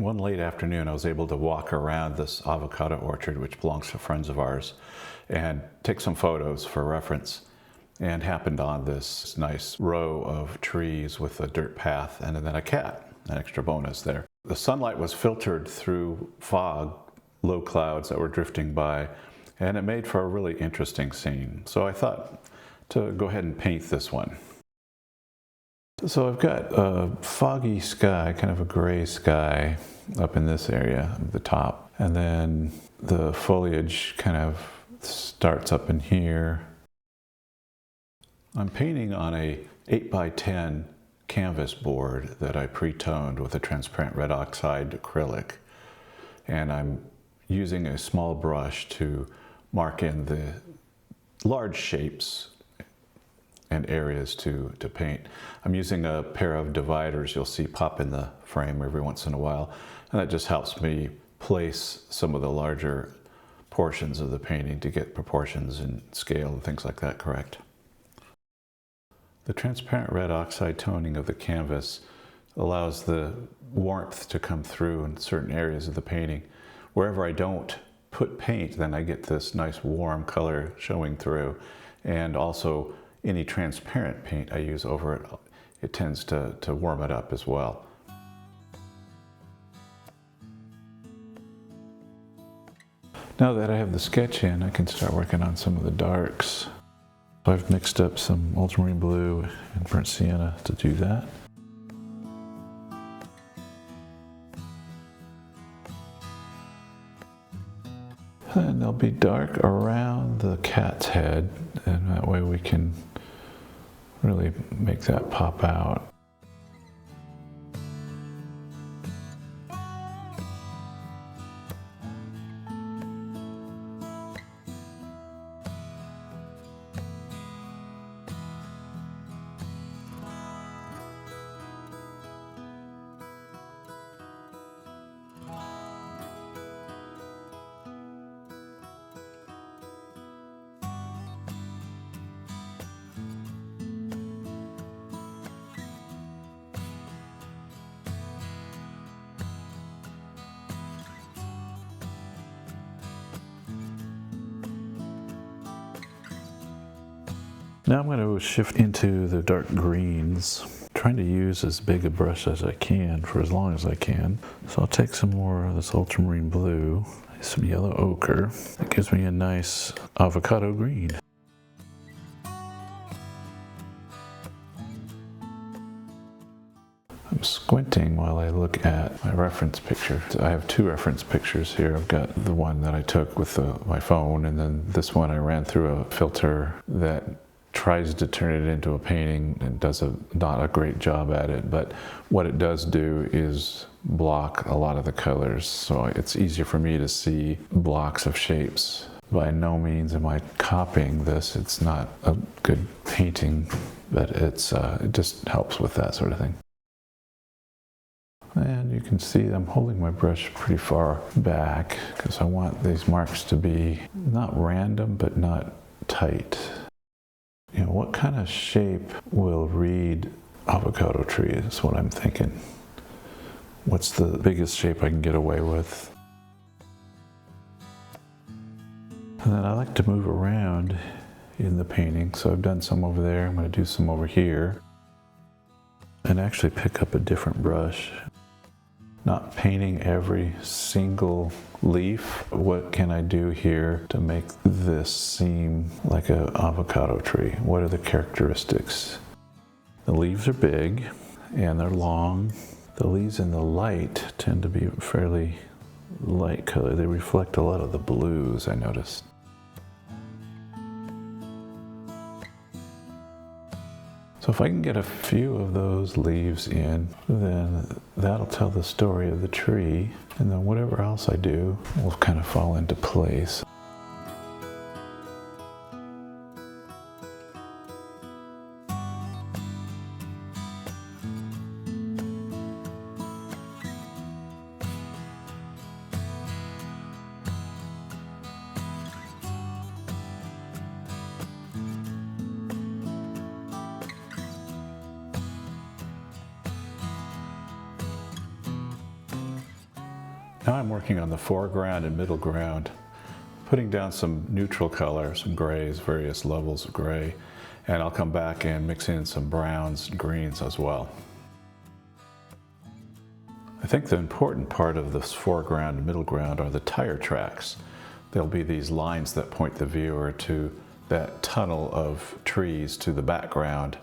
One late afternoon, I was able to walk around this avocado orchard, which belongs to friends of ours, and take some photos for reference, and happened on this nice row of trees with a dirt path and then a cat, an extra bonus there. The sunlight was filtered through fog, low clouds that were drifting by, and it made for a really interesting scene. So I thought to go ahead and paint this one. So I've got a foggy sky, kind of a gray sky up in this area at the top. And then the foliage kind of starts up in here. I'm painting on a 8x10 canvas board that I pre-toned with a transparent red oxide acrylic. And I'm using a small brush to mark in the large shapes and areas to paint. I'm using a pair of dividers you'll see pop in the frame every once in a while, and that just helps me place some of the larger portions of the painting to get proportions and scale and things like that correct. The transparent red oxide toning of the canvas allows the warmth to come through in certain areas of the painting. Wherever I don't put paint, then I get this nice warm color showing through, and also any transparent paint I use over it, it tends to warm it up as well. Now that I have the sketch in, I can start working on some of the darks. So I've mixed up some Ultramarine Blue and burnt Sienna to do that. And they'll be dark around the cat's head, and that way we can really make that pop out. Now I'm going to shift into the dark greens, trying to use as big a brush as I can for as long as I can. So I'll take some more of this ultramarine blue, some yellow ochre. That gives me a nice avocado green. I'm squinting while I look at my reference picture. I have two reference pictures here. I've got the one that I took with my phone, and then this one I ran through a filter that tries to turn it into a painting and does not a great job at it, but what it does do is block a lot of the colors, so it's easier for me to see blocks of shapes. By no means am I copying this. It's not a good painting, but it just helps with that sort of thing. And you can see I'm holding my brush pretty far back because I want these marks to be not random, but not tight. You know, what kind of shape will read avocado tree is what I'm thinking. What's the biggest shape I can get away with? And then I like to move around in the painting, so I've done some over there. I'm going to do some over here and actually pick up a different brush. Not painting every single leaf. What can I do here to make this seem like an avocado tree? What are the characteristics? The leaves are big and they're long. The leaves in the light tend to be fairly light color. They reflect a lot of the blues, I noticed. So if I can get a few of those leaves in, then that'll tell the story of the tree, and then whatever else I do will kind of fall into place. Now I'm working on the foreground and middle ground, putting down some neutral colors, some grays, various levels of gray, and I'll come back and mix in some browns and greens as well. I think the important part of this foreground and middle ground are the tire tracks. There'll be these lines that point the viewer to that tunnel of trees to the background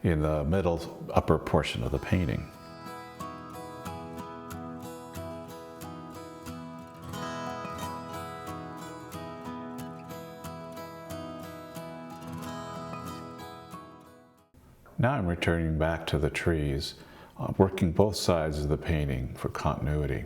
in the middle upper portion of the painting. Now I'm returning back to the trees, working both sides of the painting for continuity.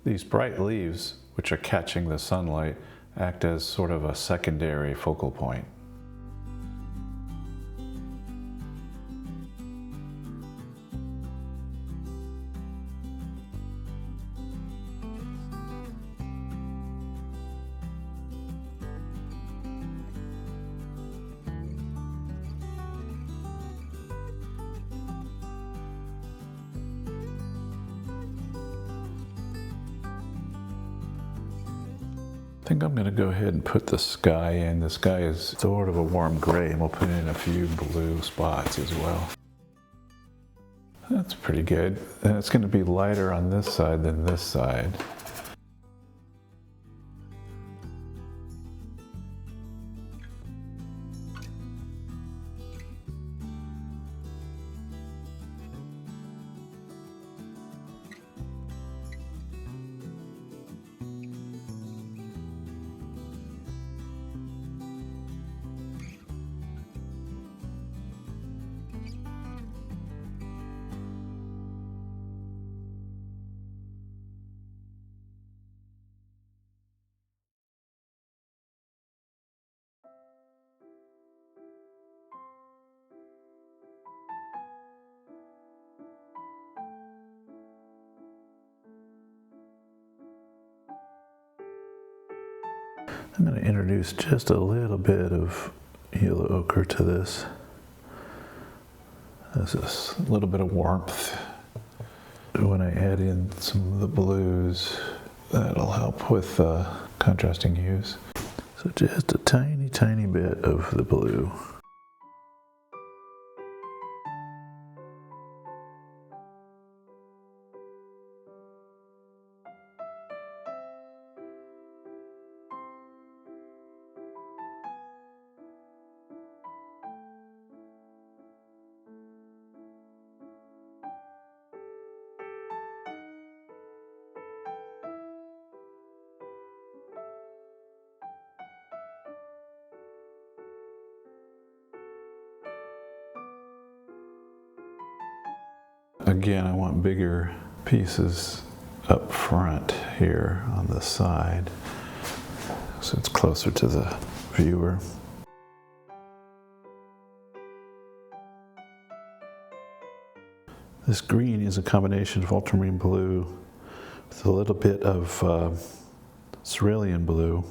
These bright leaves, which are catching the sunlight, act as sort of a secondary focal point. I think I'm going to go ahead and put the sky in. The sky is sort of a warm gray, and we'll put in a few blue spots as well. That's pretty good. And it's going to be lighter on this side than this side. I'm going to introduce just a little bit of yellow ochre to this. There's this little bit of warmth. When I add in some of the blues, that'll help with contrasting hues. So just a tiny, tiny bit of the blue. Again, I want bigger pieces up front here on the side, so it's closer to the viewer. This green is a combination of ultramarine blue with a little bit of cerulean blue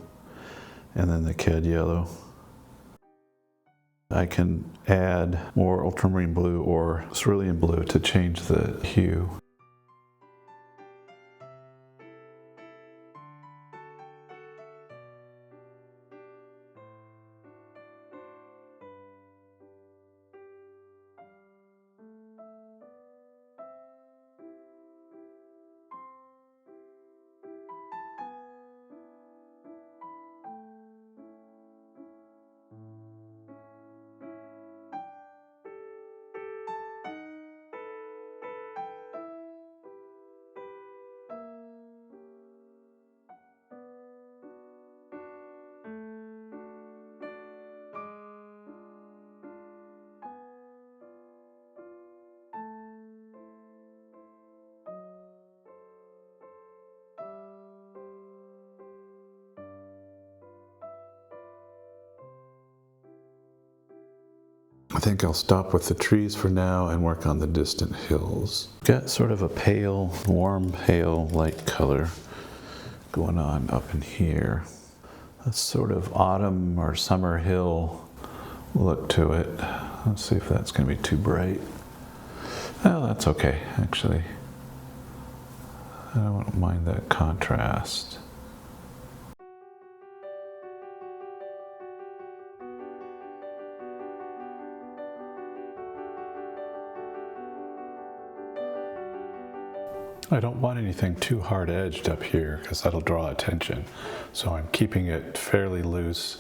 and then the cad yellow. I can add more ultramarine blue or cerulean blue to change the hue. I think I'll stop with the trees for now and work on the distant hills. Got sort of a pale, warm, pale, light color going on up in here. A sort of autumn or summer hill look to it. Let's see if that's going to be too bright. Oh, that's okay, actually. I don't mind that contrast. I don't want anything too hard edged up here because that'll draw attention. So I'm keeping it fairly loose.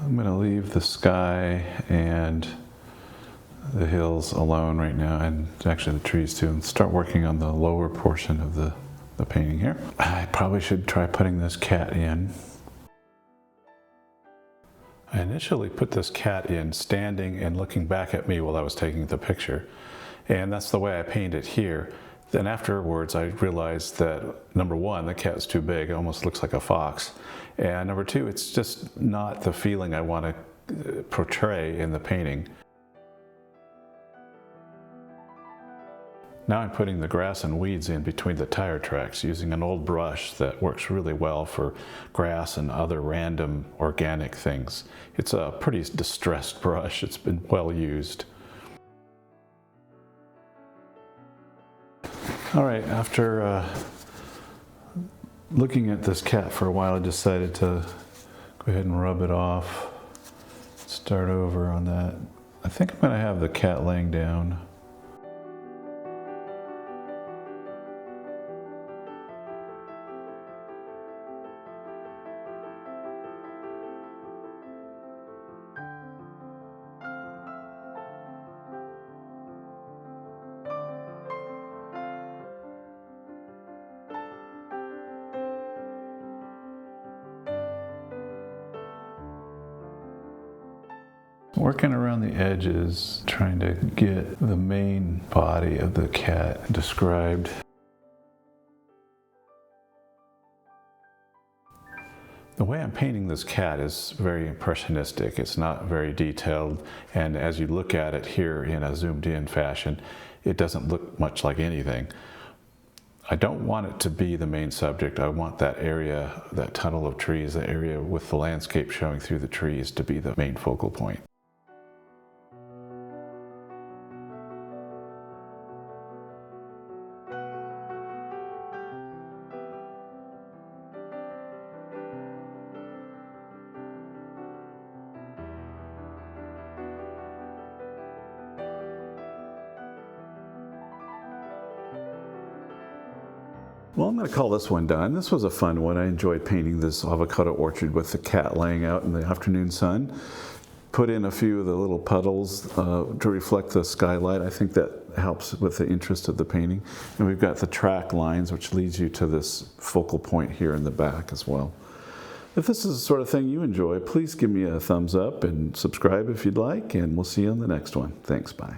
I'm going to leave the sky and the hills alone right now, and actually the trees too, and start working on the lower portion of the painting here. I probably should try putting this cat in. I initially put this cat in standing and looking back at me while I was taking the picture, and that's the way I painted it here. Then afterwards I realized that number one, the cat's too big, it almost looks like a fox, and number two, it's just not the feeling I want to portray in the painting. Now I'm putting the grass and weeds in between the tire tracks using an old brush that works really well for grass and other random organic things. It's a pretty distressed brush. It's been well used. All right, after looking at this cat for a while, I decided to go ahead and rub it off. Start over on that. I think I'm going to have the cat laying down. Working around the edges, trying to get the main body of the cat described. The way I'm painting this cat is very impressionistic. It's not very detailed, and as you look at it here in a zoomed in fashion, it doesn't look much like anything. I don't want it to be the main subject. I want that area, that tunnel of trees, that area with the landscape showing through the trees to be the main focal point. Well, I'm going to call this one done. This was a fun one. I enjoyed painting this avocado orchard with the cat laying out in the afternoon sun. Put in a few of the little puddles to reflect the skylight. I think that helps with the interest of the painting. And we've got the track lines, which leads you to this focal point here in the back as well. If this is the sort of thing you enjoy, please give me a thumbs up and subscribe if you'd like, and we'll see you on the next one. Thanks, bye.